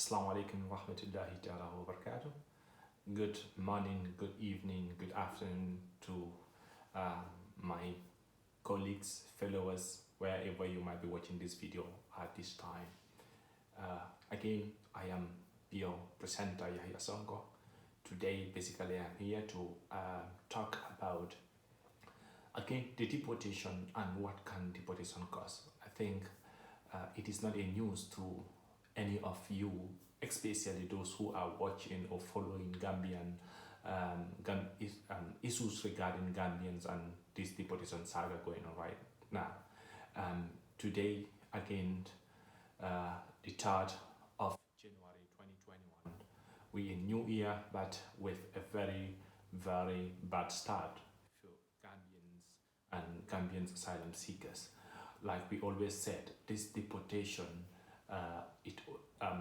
Assalamu alaikum wa rahmatullahi ta'ala wa barakatuh. Good morning, good evening, good afternoon to uh, my colleagues, followers, wherever you might be watching this video at this time. Again, I am your presenter, Yahya Songo. Today, basically, I'm here to talk about, again, the deportation and what can deportation cause. I think it is not a news to any of you, especially those who are watching or following Gambian issues regarding Gambians and this deportation saga going on right now. Today, again, the 3rd of January 2021, we in new year, but with a very, very bad start for Gambians and Gambians asylum seekers. Like we always said, this deportation,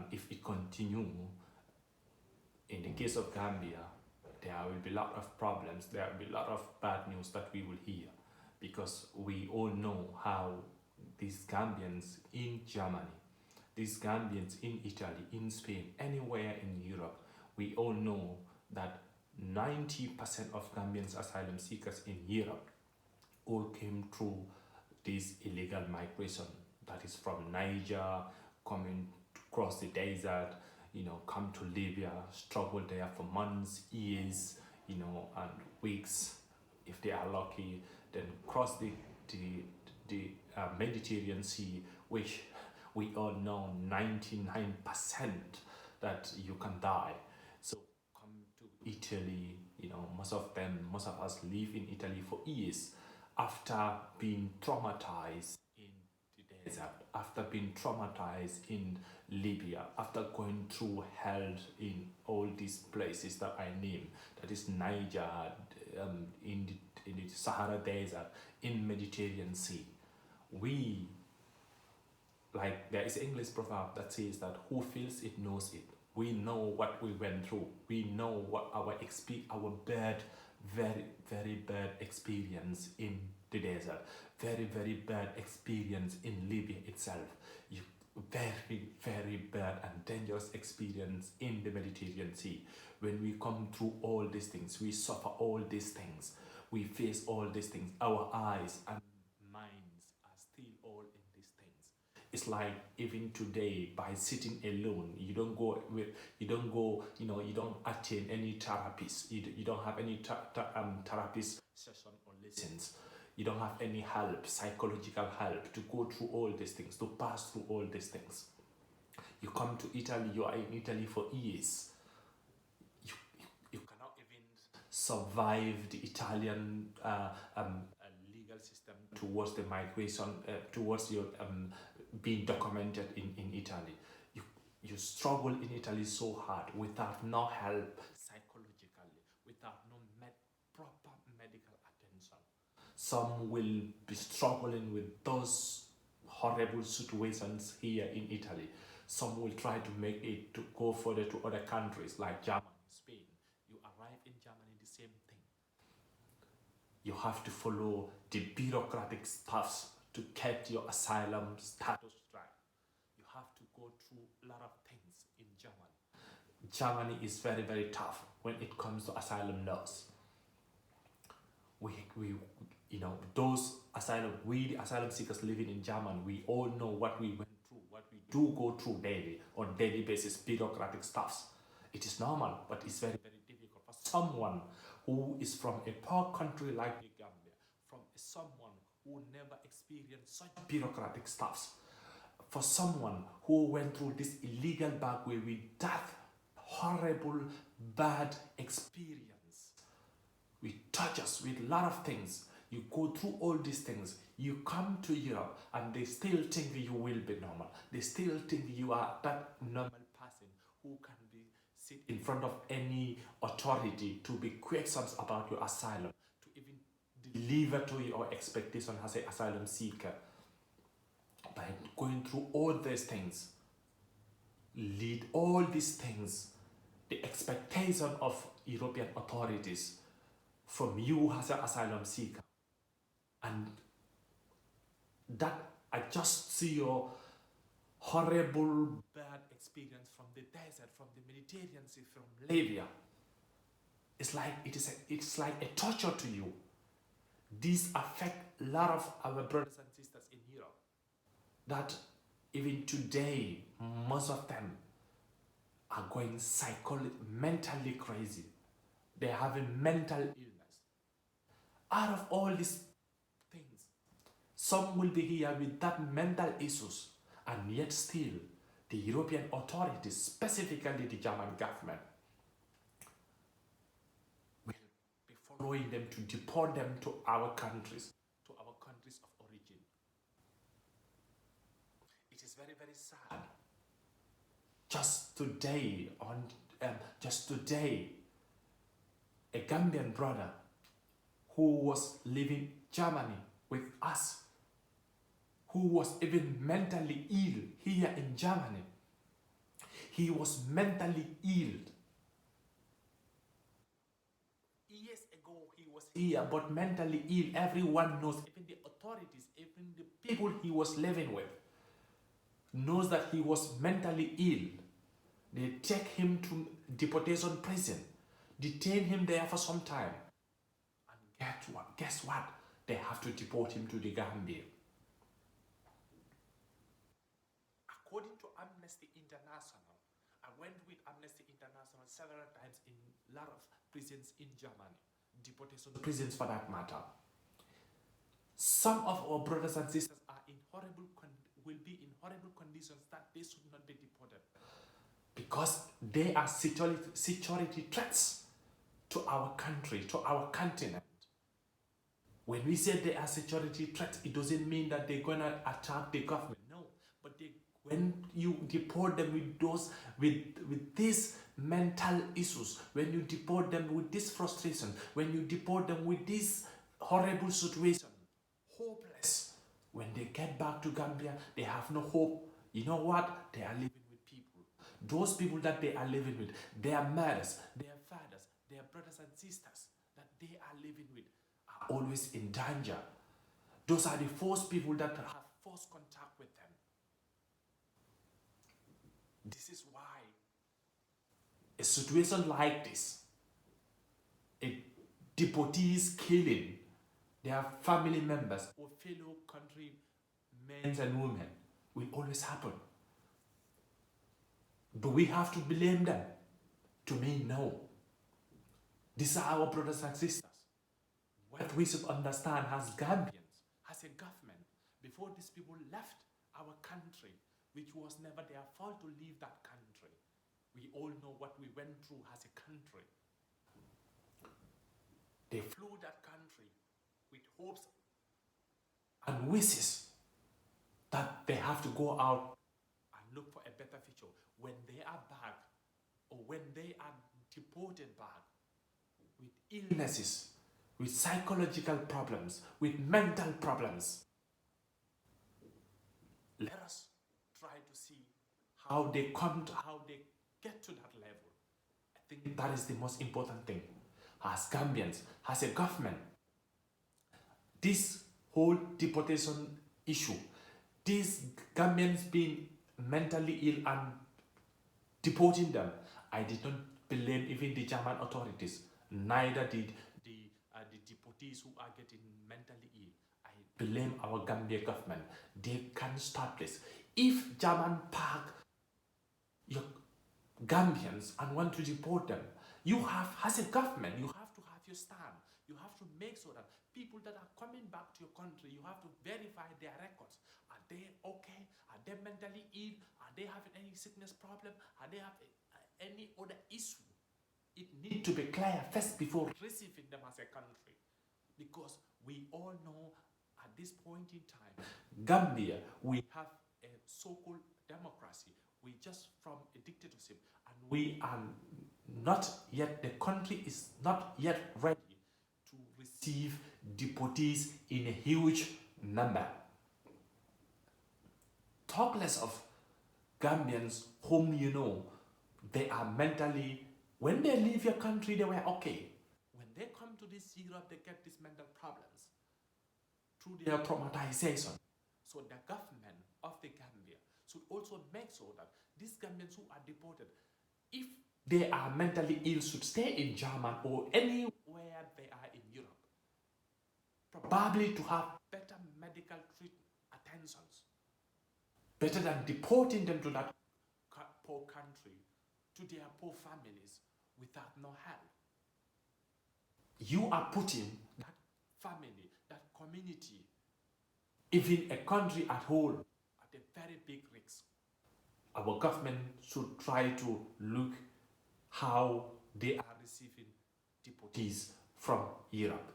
if it continue, in the case of Gambia, there will be a lot of problems, there will be a lot of bad news that we will hear, because we all know how these Gambians in Germany, these Gambians in Italy, in Spain, anywhere in Europe, we all know that 90% of Gambians asylum seekers in Europe all came through this illegal migration, that is from Niger, coming across the desert, come to Libya, struggle there for months, years, and weeks, if they are lucky, then cross the Mediterranean Sea, which we all know 99% that you can die. So come to Italy, most of us live in Italy for years after being traumatized in the desert, after being traumatized in Libya, after going through hell in all these places that I name, that is Niger, in the Sahara Desert, in Mediterranean Sea. We, like there is an English proverb that says that who feels it knows it. We know what we went through. We know what our bad, very, very bad experience in the desert, very, very bad experience in Libya itself, very, very bad and dangerous experience in the Mediterranean Sea. When we come through all these things, we suffer all these things, we face all these things, our eyes and minds are still all in these things. It's like even today, by sitting alone, you don't attend any therapist, you don't have any therapist session or lessons, you don't have any help, psychological help to go through all these things, to pass through all these things. You come to Italy, you are in Italy for years, you cannot even survive the Italian legal system towards the migration, towards your being documented in Italy. You struggle in Italy so hard without no help psychologically, without no proper medical attention. Some will be struggling with those horrible situations here in Italy. Some will try to make it to go further to other countries like Germany, Spain. You arrive in Germany, the same thing. You have to follow the bureaucratic stuffs to get your asylum status right. You have to go through a lot of things in Germany. Germany is very, very tough when it comes to asylum laws. The asylum seekers living in Germany, we all know what we went through, what we do go through daily, on daily basis, bureaucratic stuffs. It is normal, but it's very, very difficult for someone who is from a poor country like the Gambia, from someone who never experienced such bureaucratic stuffs, for someone who went through this illegal back way with that horrible, bad experience, with tortures, with a lot of things. You go through all these things, you come to Europe, and they still think you will be normal. They still think you are that normal person who can be sit in front of any authority to be questions about your asylum, to even deliver to your expectation as an asylum seeker. By going through all these things, lead all these things, the expectation of European authorities from you as an asylum seeker, and that I just see your horrible bad experience from the desert, from the Mediterranean Sea, from Libya. It's like a torture to you. These affect a lot of our brothers and sisters in Europe. That even today, most of them are going mentally crazy. They have a mental illness. Out of all these things, some will be here with that mental issues, and yet still, the European authorities, specifically the German government, will be following them to deport them to our countries of origin. It is very, very sad. Just today, a Gambian brother who was living in Germany with us, who was even mentally ill here in Germany. He was mentally ill. Years ago he was here, but mentally ill. Everyone knows, even the authorities, even the people he was living with, knows that he was mentally ill. They take him to deportation prison, detain him there for some time, and guess what? They have to deport him to the Gambia. According to Amnesty International, I went with Amnesty International several times in a lot of prisons in Germany, deportation prisons for that matter. Some of our brothers and sisters are will be in horrible conditions that they should not be deported, because they are security threats to our country, to our continent. When we say they are security threats, it doesn't mean that they're gonna attack the government. No, but when you deport them with these mental issues, when you deport them with this frustration, when you deport them with this horrible situation, hopeless, when they get back to Gambia, they have no hope. You know what? They are living with people. Those people that they are living with, their mothers, their fathers, their brothers and sisters that they are living with are always in danger. Those are the first people that have first contact with them. This is why a situation like this, a deportees killing their family members or fellow countrymen and women, will always happen. Do we have to blame them? To me, no. These are our brothers and sisters. What we should understand as Gambians, as a government, before these people left our country, which was never their fault to leave that country. We all know what we went through as a country. They flew that country with hopes and wishes that they have to go out and look for a better future. When they are back, or when they are deported back with illnesses, with psychological problems, with mental problems, let us try to see how they get to that level. I think that is the most important thing. As Gambians, as a government, this whole deportation issue, these Gambians being mentally ill and deporting them, I did not blame even the German authorities, neither did the deportees who are getting mentally ill. I blame our Gambia government. They can stop this. If German park your Gambians and want to deport them, you have, as a government, you have to have your stand. You have to make sure that people that are coming back to your country, you have to verify their records. Are they okay? Are they mentally ill? Are they having any sickness problem? Are they having any other issue? It needs to be clear first before receiving them as a country. Because we all know at this point in time, Gambia, we have a so-called democracy. We just from a dictatorship, and we are not yet, the country is not yet ready to receive deportees in a huge number. Talk less of Gambians whom you know, they are mentally, when they leave your country, they were okay. When they come to this Europe, they get these mental problems through their traumatization. So the government of the Gambia should also make sure that these Gambians who are deported, if they are mentally ill, should stay in Germany or anywhere they are in Europe, probably to have better medical treatment attentions, better than deporting them to that poor country, to their poor families without no help. You are putting that family, that community, even a country at whole at a very big risk. Our government should try to look how they are receiving deportees from Europe.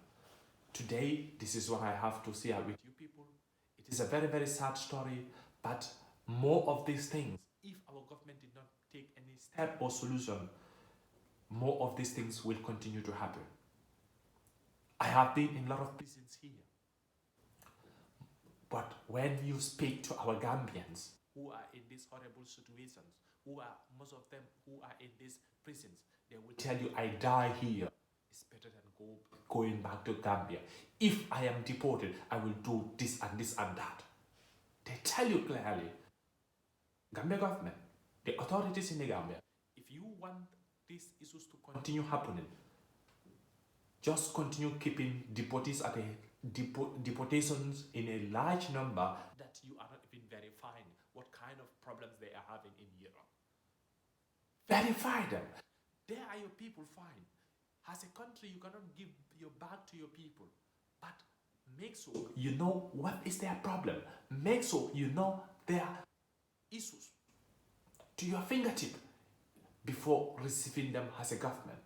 Today, this is what I have to share with you people. It is a very, very sad story, but more of these things, if our government did not take any step or solution, more of these things will continue to happen. I have been in a lot of prisons here. But when you speak to our Gambians who are in these horrible situations, who are most of them who are in these prisons, they will tell you, I die here. It's better than going back to Gambia. If I am deported, I will do this and this and that. They tell you clearly, Gambia government, the authorities in the Gambia, if you want these issues to continue happening, just continue keeping deportees at a deportations in a large number that you are not even verifying what kind of problems they are having in Europe. Verify them. There are your people fine. As a country, you cannot give your back to your people, but make sure you know what is their problem. Make sure you know their issues to your fingertip before receiving them as a government.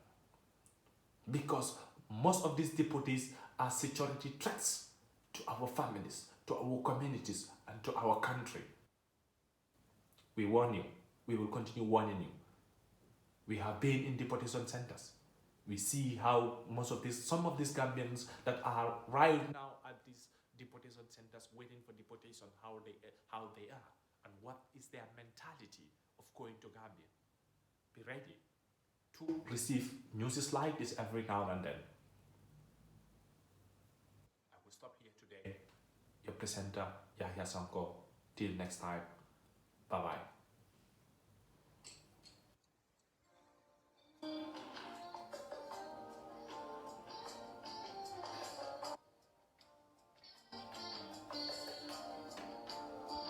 Because most of these deportees are security threats to our families, to our communities, and to our country. We warn you. We will continue warning you. We have been in deportation centers. We see how some of these Gambians that are right now at these deportation centers waiting for deportation, how they are, and what is their mentality of going to Gambia. Be ready to receive news like this every now and then. I will stop here today. Your presenter, Yahya Sanko. Till next time. Bye-bye.